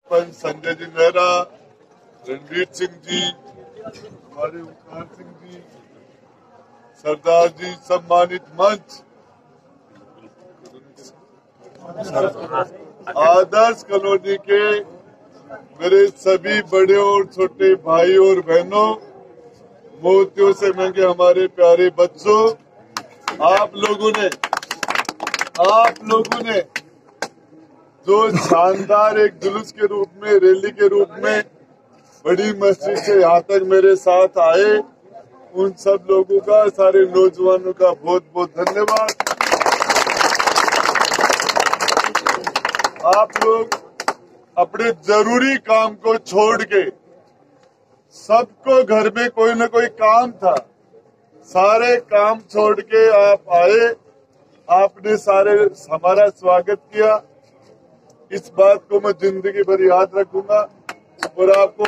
सरपंच संजय जी नेहरा, रणवीर सिंह जी, हमारे ओंकार सिंह जी, सरदार जी, सम्मानित मंच, आदर्श कॉलोनी के मेरे सभी बड़े और छोटे भाई और बहनों, मोतियों से महंगे हमारे प्यारे बच्चों, आप लोगों ने जो शानदार एक जुलूस के रूप में, रैली के रूप में बड़ी मस्जिद से यहाँ तक मेरे साथ आए, उन सब लोगों का, सारे नौजवानों का बहुत बहुत धन्यवाद। आप लोग अपने जरूरी काम को छोड़ के, सबको घर में कोई न कोई काम था, सारे काम छोड़ के आप आए, आपने सारे हमारा स्वागत किया। इस बात को मैं जिंदगी भर याद रखूंगा। और आपको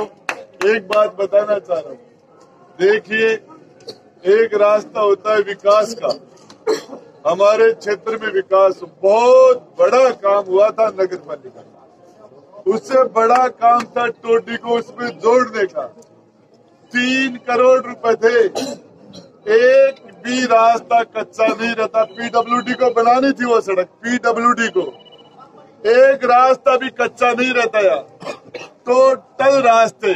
एक बात बताना चाह रहा हूँ, देखिए, एक रास्ता होता है विकास का। हमारे क्षेत्र में विकास बहुत बड़ा काम हुआ था नगर पालिका, उससे बड़ा काम था टोटी को उसमें जोड़ने का। 3 करोड़ रुपए थे, एक भी रास्ता कच्चा नहीं रहता। पीडब्ल्यूडी को बनानी थी वो सड़क, पीडब्ल्यूडी को एक रास्ता भी कच्चा नहीं रहता यार। टोटल रास्ते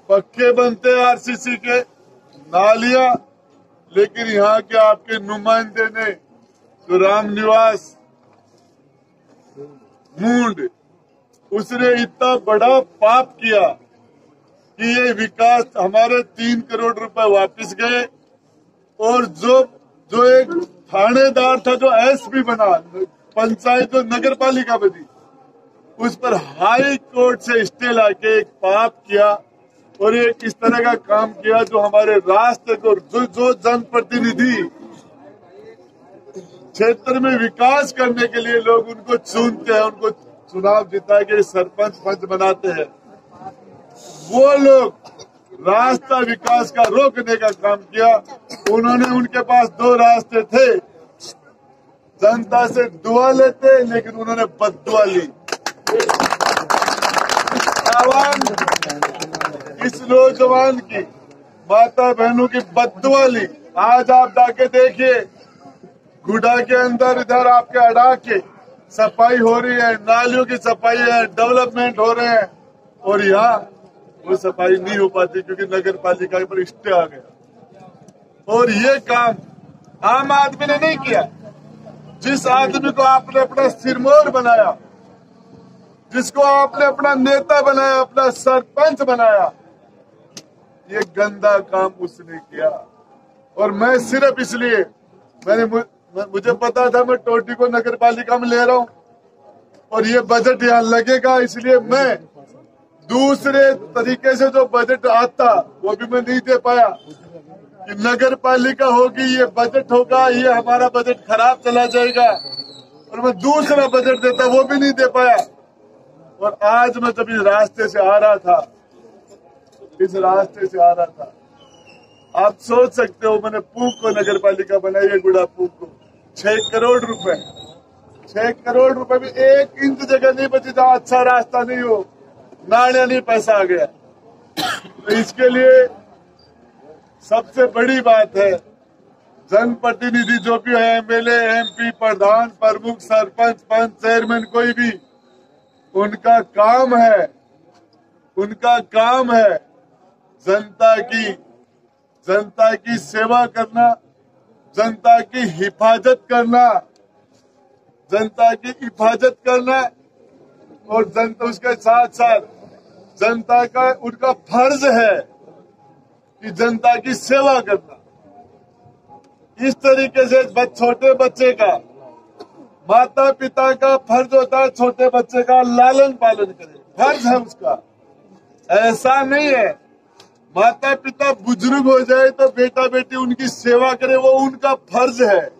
पक्के बनते हैं, आरसीसी के, नालियां। लेकिन यहाँ के आपके नुमाइंदे ने तो रामनिवास मूंड, उसने इतना बड़ा पाप किया कि ये विकास, हमारे 3 करोड़ रुपए वापस गए। और जो एक थानेदार था, जो एसपी बना, पंचायत जो नगर पालिका बनी, उस पर हाई कोर्ट से स्टे लाके एक पाप किया और एक इस तरह का काम किया जो हमारे रास्ते को, जो जनप्रतिनिधि क्षेत्र में विकास करने के लिए लोग उनको चुनते हैं, उनको चुनाव जिता के सरपंच पंच बनाते हैं, वो लोग रास्ता विकास का रोकने का काम किया। उन्होंने, उनके पास 2 रास्ते थे, जनता से दुआ लेते, लेकिन उन्होंने बद्दुआ ली। इस नौजवान की, माता बहनों की बद्दुआ ली। आज आप जाके देखिए, गुडा के अंदर इधर आपके अड़ा के सफाई हो रही है, नालियों की सफाई है, डेवलपमेंट हो रहे हैं, और यहाँ वो सफाई नहीं हो पाती क्योंकि नगर पालिका पर स्टे आ गया। और ये काम आम आदमी ने नहीं किया। जिस आदमी को आपने अपना सिरमौर बनाया, जिसको आपने अपना नेता बनाया, अपना सरपंच बनाया, ये गंदा काम उसने किया। और मैं सिर्फ इसलिए, मुझे पता था मैं टोटी को नगर पालिका में ले रहा हूँ और ये बजट यहाँ लगेगा, इसलिए मैं दूसरे तरीके से जो बजट आता वो भी मैं नहीं दे पाया कि नगर पालिका होगी, ये बजट होगा, ये हमारा बजट खराब चला जाएगा, और मैं दूसरा बजट देता वो भी नहीं दे पाया। और आज मैं जब इस रास्ते से आ रहा था, आप सोच सकते हो, मैंने पूक को नगर पालिका बनाई है, गुड़ा पूक को 6 करोड़ रुपए, 6 करोड़ रुपए भी 1 इंच जगह नहीं बची जहाँ अच्छा रास्ता नहीं हो, नालियां नहीं, पैसा आ गया। तो इसके लिए सबसे बड़ी बात है, जनप्रतिनिधि जो भी है, एमएलए, एमपी, प्रधान, प्रमुख, सरपंच, पंच, चेयरमैन, कोई भी, उनका काम है जनता की सेवा करना, जनता की हिफाजत करना, और जनता, उसके साथ साथ जनता का, उनका फर्ज है कि जनता की सेवा करना। इस तरीके से छोटे बच्चे का, माता पिता का फर्ज होता है छोटे बच्चे का लालन पालन करे, फर्ज है उसका। ऐसा नहीं है माता पिता बुजुर्ग हो जाए तो बेटा बेटी उनकी सेवा करे, वो उनका फर्ज है।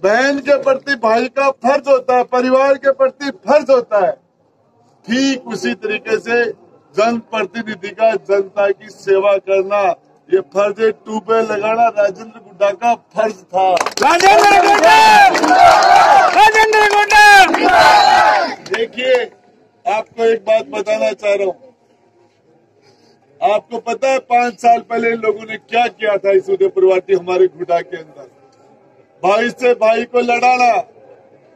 बहन के प्रति भाई का फर्ज होता है, परिवार के प्रति फर्ज होता है। ठीक उसी तरीके से जनप्रतिनिधि का जनता की सेवा करना, ये फर्ज ट्यूबवेल लगाना राजेंद्र गुड्डा का फर्ज था। राजेंद्र गुड्डा, राजेंद्र गुड्डा। देखिए, आपको एक बात बताना चाह रहा हूँ। आपको पता है 5 साल पहले इन लोगों ने क्या किया था इस उदयपुरवाटी हमारे गुड्डा के अंदर? भाई से भाई को लड़ाना,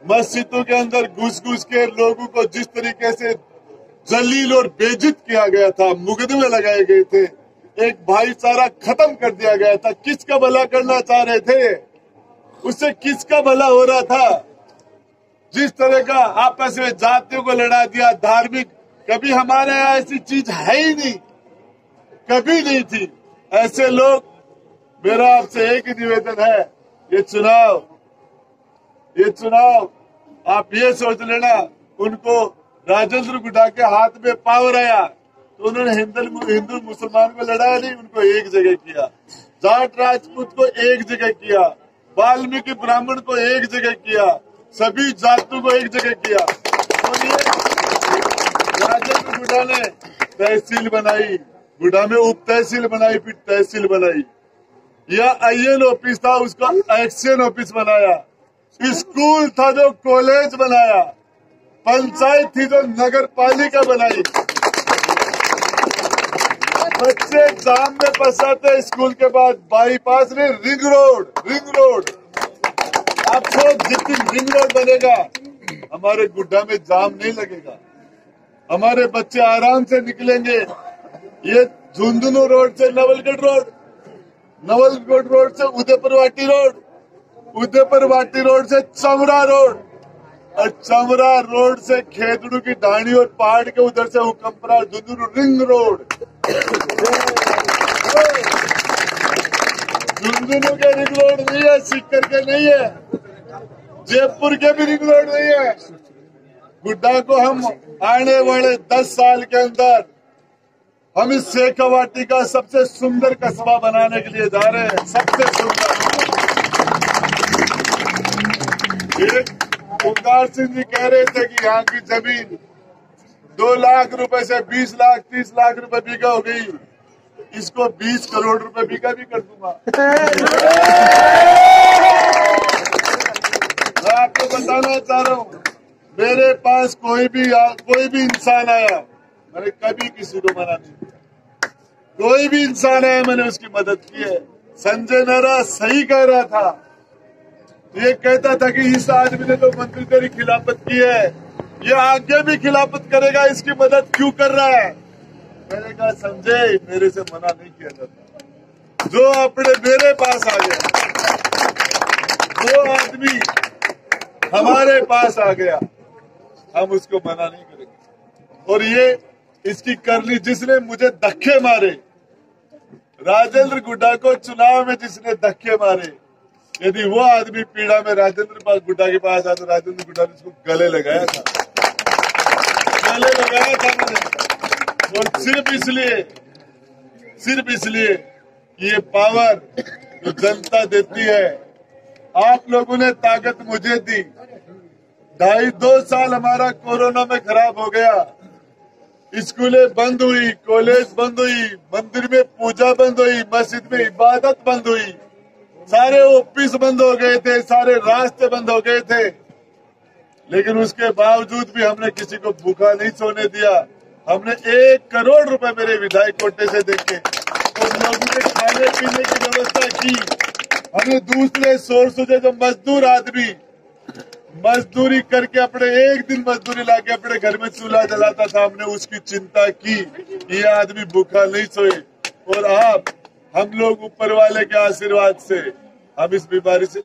मस्जिदों के अंदर घुस घुस के लोगों को जिस तरीके से जलील और बेइज्जत किया गया था, मुकदमे लगाए गए थे, एक भाईचारा खत्म कर दिया गया था। किसका भला करना चाह रहे थे? उससे किसका भला हो रहा था? जिस तरह का आपस में जातियों को लड़ा दिया, धार्मिक, कभी हमारे यहाँ ऐसी चीज है ही नहीं, कभी नहीं थी। ऐसे लोग, मेरा आपसे एक ही निवेदन है, ये चुनाव आप ये सोच लेना, उनको राजेंद्र गुड्डा के हाथ में पावर आया तो उन्होंने हिंदू मुसलमान को लड़ाया नहीं, उनको एक जगह किया। जाट राजपूत को एक जगह किया, वाल्मीकि ब्राह्मण को एक जगह किया, सभी जातों को एक जगह किया। और ये राजेंद्र गुड्डा ने तहसील बनाई, गुड्डा में उप तहसील बनाई, फिर तहसील बनाई। यह IN ऑफिस था, उसका एक्शन ऑफिस बनाया। स्कूल था जो कॉलेज बनाया। पंचायत थी जो नगर पालिका बनाई। बच्चे जाम में फंसाते स्कूल के बाद, बाईपास में रिंग रोड। आपको जितनी रिंग रोड बनेगा, हमारे गुड्डा में जाम नहीं लगेगा, हमारे बच्चे आराम से निकलेंगे। ये झुंझुनू रोड से नवलगढ़ रोड से उदयपुरवाटी रोड से चमरा रोड, और चमरा रोड से खेतड़ू की ढाणी और पहाड़ के उधर से हुकमपुरा झुंझुनू रिंग रोड। झुंझुनू के रिंग रोड नहीं है, सीकर के नहीं है, जयपुर के भी रिंग रोड नहीं है। गुड्डा को हम आने वाले 10 साल के अंदर हम इस शेखावाटी का सबसे सुंदर कस्बा बनाने के लिए जा रहे हैं, सबसे सुंदर। ओंकार सिंह जी कह रहे थे कि यहाँ की जमीन 2 लाख रुपए से 20 लाख 30 लाख रुपए बीघा हो गई, इसको 20 करोड़ रुपए बीघा भी कर दूंगा। मैं आपको बताना चाह रहा हूँ, मेरे पास कोई भी इंसान आया, मैंने कभी किसी को मना नहीं किया। कोई भी इंसान आया, मैंने उसकी मदद की है। संजय नेहरा सही कह रहा था, ये कहता था कि इस आदमी ने तो मंत्री तेरी खिलाफत की है, ये आगे भी खिलाफत करेगा, इसकी मदद क्यों कर रहा है? मैंने कहा संजय, मेरे से मना नहीं किया जाता। जो अपने मेरे पास आ गया, जो आदमी हमारे पास आ गया, हम उसको मना नहीं करेंगे। और ये इसकी करनी, जिसने मुझे धक्के मारे, राजेंद्र गुड्डा को चुनाव में जिसने धक्के मारे, यदि वो आदमी पीड़ा में राजेंद्र गुड्डा के पास आता, राजेंद्र गुड्डा ने उसको गले लगाया था मैंने। और सिर्फ इसलिए कि ये पावर जो जनता देती है, आप लोगों ने ताकत मुझे दी। 2.5 साल हमारा कोरोना में खराब हो गया, स्कूलें बंद हुई, कॉलेज बंद हुई, मंदिर में पूजा बंद हुई, मस्जिद में इबादत बंद हुई, सारे ऑफिस बंद हो गए थे, सारे रास्ते बंद हो गए थे। लेकिन उसके बावजूद भी हमने किसी को भूखा नहीं सोने दिया। हमने 1 करोड़ रुपए मेरे विधायक कोटे से देके और लोगों के खाने पीने की व्यवस्था की। हमने दूसरे सोर्स से जो मजदूर आदमी मजदूरी करके अपने एक दिन मजदूरी लाके अपने घर में चूल्हा जलाता था, हमने उसकी चिंता की, ये आदमी भूखा नहीं सोए। और आप, हम लोग ऊपर वाले के आशीर्वाद से हम इस बीमारी से